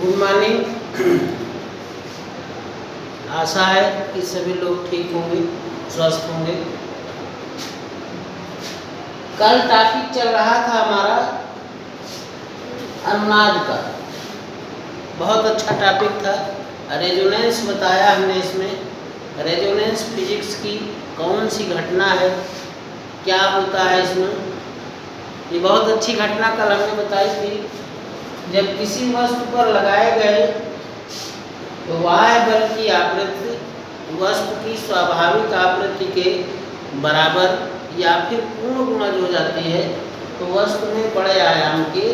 Good morning. आशा है कि सभी लोग ठीक होंगे, स्वस्थ होंगे। कल टॉपिक चल रहा था हमारा अनुनाद का, बहुत अच्छा टॉपिक था। रेजोनेंस बताया हमने इसमें। रेजोनेंस फिजिक्स की कौन सी घटना है, क्या होता है इसमें, ये बहुत अच्छी घटना कल हमने बताई थी। जब किसी वस्तु पर लगाए गए तो बाह्य बल की आवृत्ति वस्तु की स्वाभाविक आवृत्ति के बराबर या फिर पूर्ण गुणज हो जाती है, तो वस्तु में बड़े आयाम के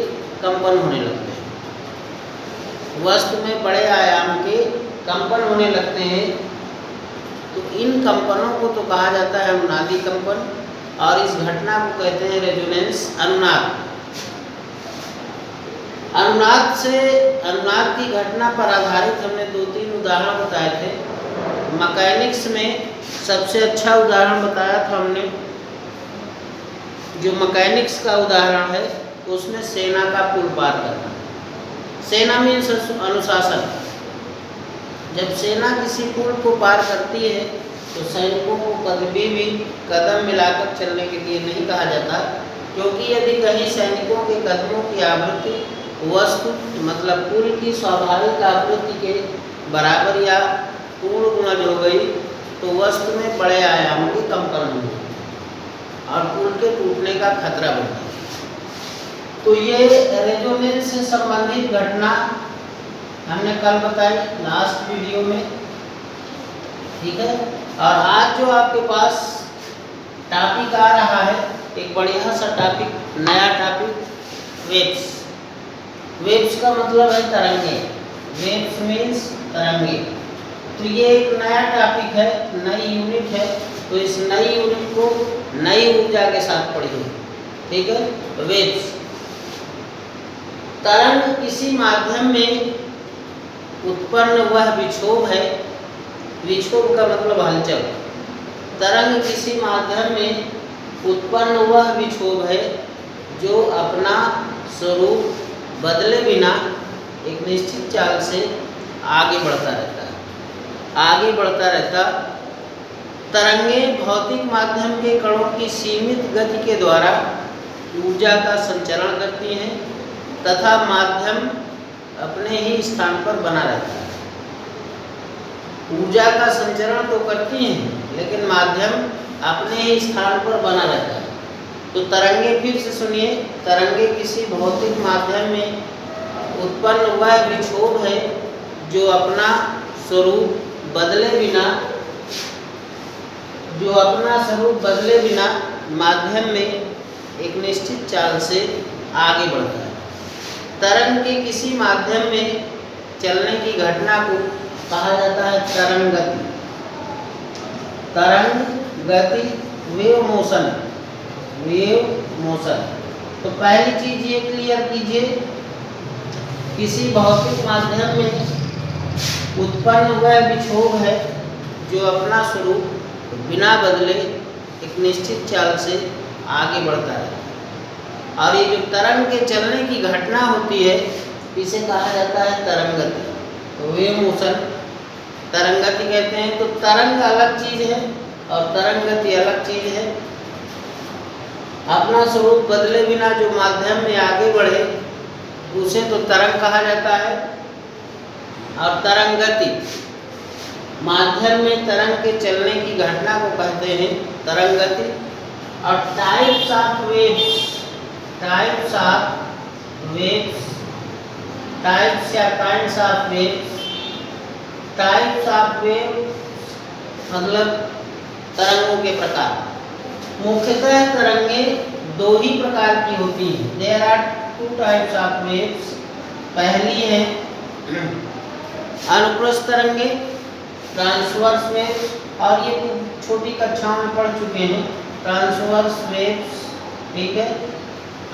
कंपन होने लगते हैं। वस्तु में बड़े आयाम के कंपन होने लगते हैं, तो इन कंपनों को तो कहा जाता है अनुनादी कंपन, और इस घटना को कहते हैं रेजोनेंस अनुनाद। अनुनाद की घटना पर आधारित हमने 2-3 उदाहरण बताए थे। मैकेनिक्स में सबसे अच्छा उदाहरण बताया था हमने। जो मैकेनिक्स का उदाहरण है उसमें सेना का पुल पार करना। सेना मीन्स अनुशासन। जब सेना किसी पुल को पार करती है तो सैनिकों को कभी भी कदम मिलाकर चलने के लिए नहीं कहा जाता, क्योंकि यदि कहीं सैनिकों के कदमों की आवृत्ति वस्तु मतलब पुल की स्वाभाविक आवृत्ति के बराबर या पूर्ण गुणज हो गई तो वस्तु में बड़े आयाम की कंपन होगी और पुल के टूटने का खतरा बढ़ता है। तो ये रेजोनेंस से संबंधित घटना हमने कल बताई लास्ट वीडियो में, ठीक है। और आज जो आपके पास टॉपिक आ रहा है, एक बढ़िया सा टॉपिक, नया टॉपिक, वेव्स। वेव्स का मतलब है तरंगे। वेव्स मीन्स तरंगे। तो ये एक नया टॉपिक है, नई यूनिट है, तो इस नई यूनिट को नई ऊर्जा के साथ पढ़िए, ठीक है। वेव्स, तरंग किसी माध्यम में उत्पन्न वह विक्षोभ है। विक्षोभ का मतलब हलचल। तरंग किसी माध्यम में उत्पन्न वह विक्षोभ है जो अपना स्वरूप बदले बिना एक निश्चित चाल से आगे बढ़ता रहता है। आगे बढ़ता रहता। तरंगे भौतिक माध्यम के कणों की सीमित गति के द्वारा ऊर्जा का संचरण करती हैं तथा माध्यम अपने ही स्थान पर बना रहता है। ऊर्जा का संचरण तो करती हैं लेकिन माध्यम अपने ही स्थान पर बना रहता है। तो तरंगे, फिर से सुनिए, तरंगे किसी भौतिक माध्यम में उत्पन्न वह विक्षोभ है जो अपना स्वरूप बदले बिना माध्यम में एक निश्चित चाल से आगे बढ़ता है। तरंग के किसी माध्यम में चलने की घटना को कहा जाता है तरंग गति। तरंग गति, वेव मोशन। तो पहली चीज ये क्लियर कीजिए, किसी भौतिक माध्यम में उत्पन्न वह विक्षोभ है जो अपना स्वरूप बिना बदले एक निश्चित चाल से आगे बढ़ता है। और ये जो तरंग के चलने की घटना होती है इसे कहा जाता है तरंग गति। तो वेव मोशन तरंग गति कहते हैं। तो तरंग अलग चीज है और तरंग गति अलग चीज है। अपना स्वरूप बदले बिना जो माध्यम में आगे बढ़े उसे तो तरंग कहा जाता है। और तरंग गति, माध्यम में तरंग के चलने की घटना को कहते हैं तरंग गति। और टाइप्स ऑफ वेव्स या kinds of waves. Types of wave मतलब तरंगों के प्रकार। मुख्यतः तरंगे 2 ही प्रकार की होती हैं। There are 2 types of waves. पहली है अनुप्रस्थ तरंगे, ट्रांसवर्स वेव्स, और ये छोटी कक्षाओं में पढ़ चुके हैं, ट्रांसवर्स वेव्स, ठीक है,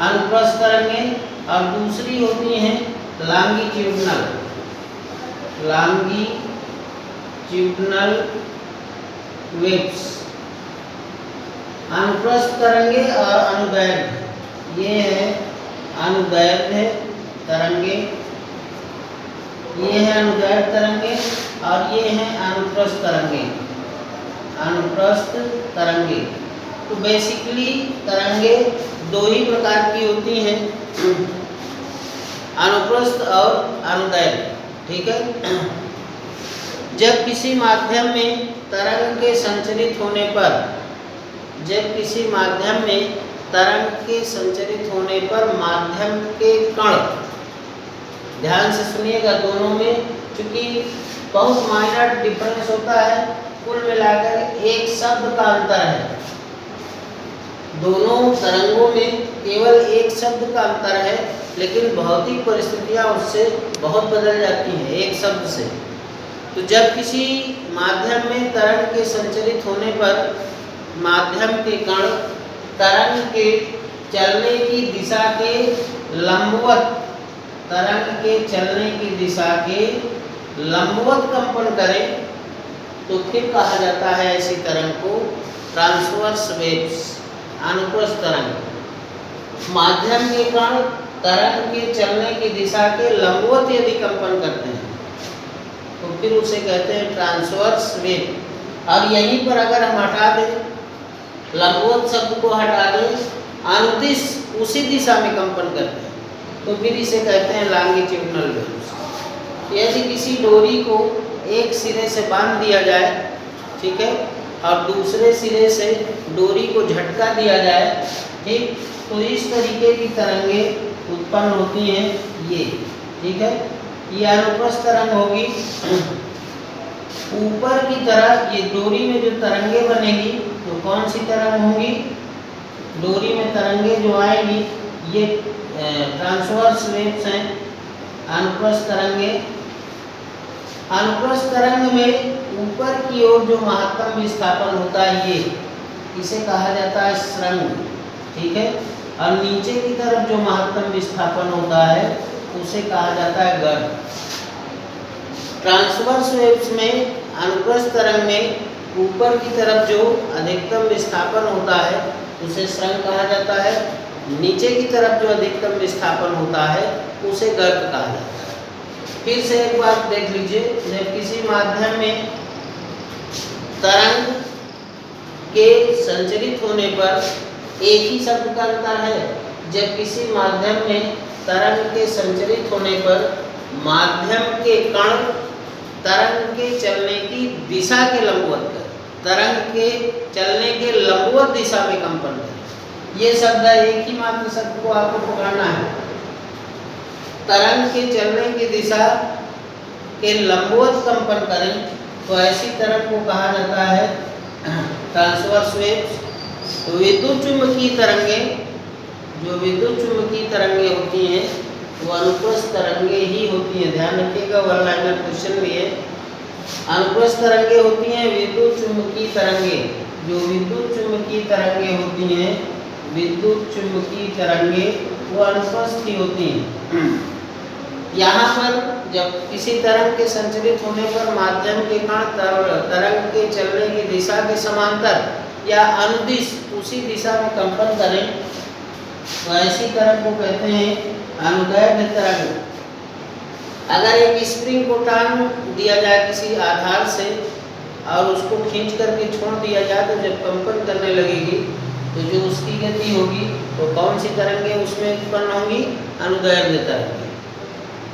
अनुप्रस्थ तरंगे। और दूसरी होती हैं लॉन्गिट्यूडिनल वेव्स। अनुप्रस्थ तरंगे और अनुदैर्ध्य, ये है अनुदैर्ध्य तरंगे ये है अनुदैर्घ्य तरंगे और ये हैं अनुप्रस्थ तरंगे। अनुप्रस्थ तरंगे तो बेसिकली तरंगे दो ही प्रकार की होती हैं, अनुप्रस्थ और अनुदैर्घ्य। ठीक है। जब किसी माध्यम में तरंग के संचरित होने पर, जब किसी माध्यम में तरंग के संचरित होने पर माध्यम के कण, ध्यान से सुनिएगा, दोनों में चूंकि बहुत माइनर डिफरेंस होता है, कुल मिलाकर एक शब्द का अंतर है। दोनों तरंगों में केवल एक शब्द का अंतर है, लेकिन भौतिक परिस्थितियां उससे बहुत बदल जाती हैं एक शब्द से। तो जब किसी माध्यम में तरंग के संचरित होने पर माध्यम के कण तरंग के चलने की दिशा के लंबवत, तरंग के चलने की दिशा के लंबवत कंपन करें तो फिर कहा जाता है ऐसी तरंग को ट्रांसवर्स वेव्स, अनुप्रस्थ तरंग। माध्यम के कण तरंग के चलने की दिशा के लंबवत यदि कंपन करते हैं तो फिर उसे कहते हैं ट्रांसवर्स वेव। और यहीं पर अगर हम हटा दें, लंबवत शब्द को हटा दें, अनुदिश उसी दिशा में कंपन करते हैं तो फिर इसे कहते हैं लॉन्गिट्यूडिनल वेव्स। यदि किसी डोरी को एक सिरे से बांध दिया जाए, ठीक है, और दूसरे सिरे से डोरी को झटका दिया जाए, ठीक, तो इस तरीके की तरंगे उत्पन्न होती हैं ये। ठीक है, ये अनुप्रस्थ तरंग होगी। ऊपर की तरह ये डोरी में जो तरंगे बनेगी तो कौन सी तरंग होंगी? डोरी में तरंगे जो आएंगी ये ट्रांसवर्स वेव्स हैं, अनुप्रस्थ तरंगे। अनुप्रस्थ तरंग में ऊपर की ओर जो महत्तम विस्थापन होता है ये, इसे कहा जाता है स्रंग। ठीक है, और नीचे की तरफ जो महत्तम विस्थापन होता है उसे कहा जाता है गर्त। ट्रांसवर्स वेव्स में, अनुप्रस्थ तरंग में ऊपर की तरफ जो अधिकतम विस्थापन होता है उसे स्रंग कहा जाता है, नीचे की तरफ जो अधिकतम विस्थापन होता है उसे गर्त कहा जाता है। फिर से एक बात देख लीजिए, जब किसी माध्यम में तरंग के संचरित होने पर एक ही शब्द का अंतर है। जब किसी माध्यम में तरंग के संचरित होने पर माध्यम के कण तरंग के चलने की दिशा के लंबवत कर, तरंग के चलने के लंबवत दिशा में कंपन करें। ये शब्द है, एक ही मात्र शब्द को आपको पकड़ना है। तरंग के चलने की दिशा के लंबवत कंपन करें तो ऐसी तरंग को कहा जाता है ट्रांसवर्स वेव्स। तो विद्युत चुम्बकीय तरंगे, जो विद्युत चुम्बकीय तरंगे होती हैं वो अनुप्रस्थ तरंगे ही होती हैं। ध्यान रखिएगा, वन लाइनर क्वेश्चन भी है। अनुप्रस्थ तरंगे होती हैं विद्युत चुम्बकीय तरंगे। जो विद्युत चुम्बकीय तरंगे होती हैं, विद्युत चुम्बकीय तरंगे वो अनुप्रस्थ ही होती हैं। यहाँ पर जब किसी तरंग के संचरित होने पर माध्यम के कण तरंग के चलने की दिशा के समांतर या अनुदिश उसी दिशा में कंपन करें तो ऐसी तरंग को कहते हैं अनुदैर्घ्य तरंग। अगर एक स्प्रिंग को टांग दिया जाए किसी आधार से और उसको खींच करके छोड़ दिया जाए तो जब कंपन करने लगेगी तो जो उसकी गति होगी तो कौन सी तरंगे उसमें उत्पन्न होंगी? अनुदैर्घ्य तरंगे।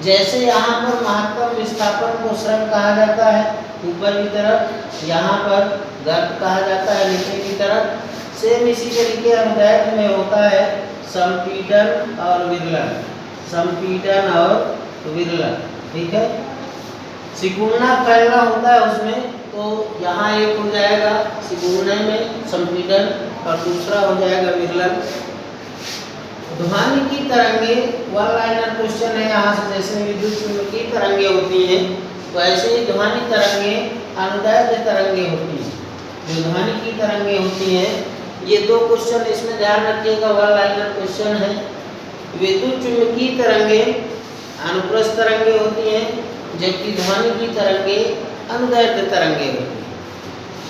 जैसे यहाँ पर महत्तम विस्थापन को स्रंग कहा जाता है ऊपर की तरफ, यहाँ पर गर्त कहा जाता है नीचे की तरफ। सेम इसी तरीके अनुदैर्घ्य में होता है संपीड़न और विरलन, संपीड़न और विरलन। ठीक है, सिकुड़ना फैलना होता है उसमें, तो यहाँ एक हो जाएगा सिकुड़ने में संपीड़न और दूसरा हो जाएगा विरलन। ध्वनि की तरंगे, वन लाइनर क्वेश्चन है यहाँ से, जैसे विद्युत चुम्बकीय तरंगे होती हैं तो ऐसे ही ध्वनि तरंगे अनुदैर्घ्य तरंगे होती हैं। जो ध्वनि की तरंगे होती हैं, ये दो क्वेश्चन इसमें ध्यान रखिएगा, वन लाइनर क्वेश्चन है। विद्युत चुम्बकीय तरंगे अनुप्रस्थ तरंगे होती हैं जबकि ध्वनि की तरंगे अनुदैर्घ्य तरंगे होती हैं।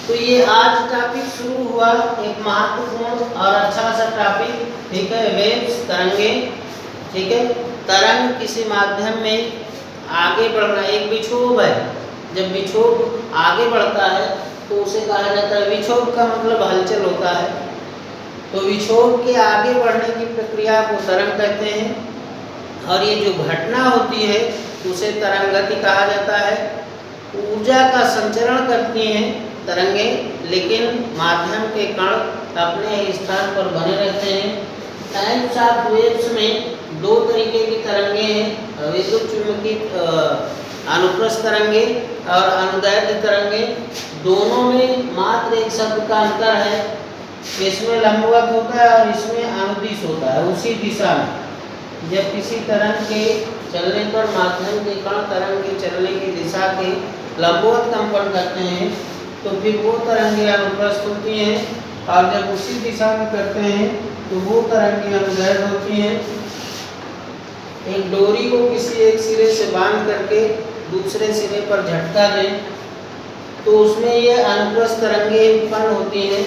तो ये आज टॉपिक शुरू हुआ, एक महत्वपूर्ण और अच्छा सा टॉपिक। ठीक है, वेव्स, तरंगे। ठीक है, तरंग किसी माध्यम में आगे बढ़ना, एक विक्षोभ है। जब विक्षोभ आगे बढ़ता है तो उसे कहा जाता है, विक्षोभ का मतलब हलचल होता है, तो विक्षोभ के आगे बढ़ने की प्रक्रिया को तरंग कहते हैं। और ये जो घटना होती है उसे तरंगति कहा जाता है। ऊर्जा का संचरण करती हैं तरंगें, लेकिन माध्यम के कण अपने स्थान पर बने रहते हैं। टाइप्स ऑफ वेव्स में दो तरीके की तरंगें हैं, विद्युत चुंबकीय अनुप्रस्थ तरंगे और अनुदैर्ध्य तरंगे। दोनों में मात्र एक शब्द का अंतर है, इसमें लंबवत होता है और इसमें अनुदिश होता है, उसी दिशा में। जब किसी तरंग के चलने पर माध्यम के कण तरंग के चलने की दिशा के लंबवत कंपन करते हैं तो फिर वो तरंगें अनुप्रस्थ होती हैं, और जब उसी दिशा में करते हैं तो वो तरंगें अनुदैर्ध्य होती हैं। एक डोरी को किसी एक सिरे से बांध करके दूसरे सिरे पर झटका दें तो उसमें ये अनुप्रस्थ तरंगें उत्पन्न होती हैं।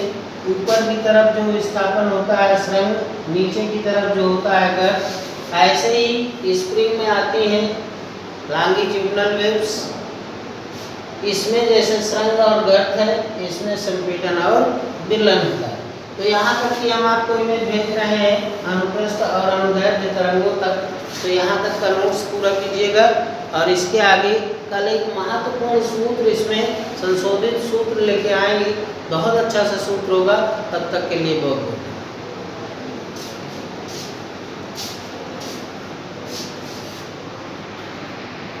ऊपर की तरफ जो विस्थापन होता है स्रंग, नीचे की तरफ जो होता है गर्त। ऐसे ही स्प्रिंग में आती हैं लॉन्गिट्यूडिनल वेव्स। इसमें जैसे स्रंग और गर्त है, इसमें संपीड़न और विलयन होता है। तो यहाँ तक कि हम आपको इमेज भेज रहे हैं अनुप्रस्थ और अनुदैर्ध्य तरंगों तक, तो यहाँ तक का नोट्स पूरा कीजिएगा। और इसके आगे कल एक महत्वपूर्ण सूत्र, इसमें संशोधित सूत्र लेके आएंगे, बहुत अच्छा सा सूत्र होगा। तब तक के लिए बहुत बहुत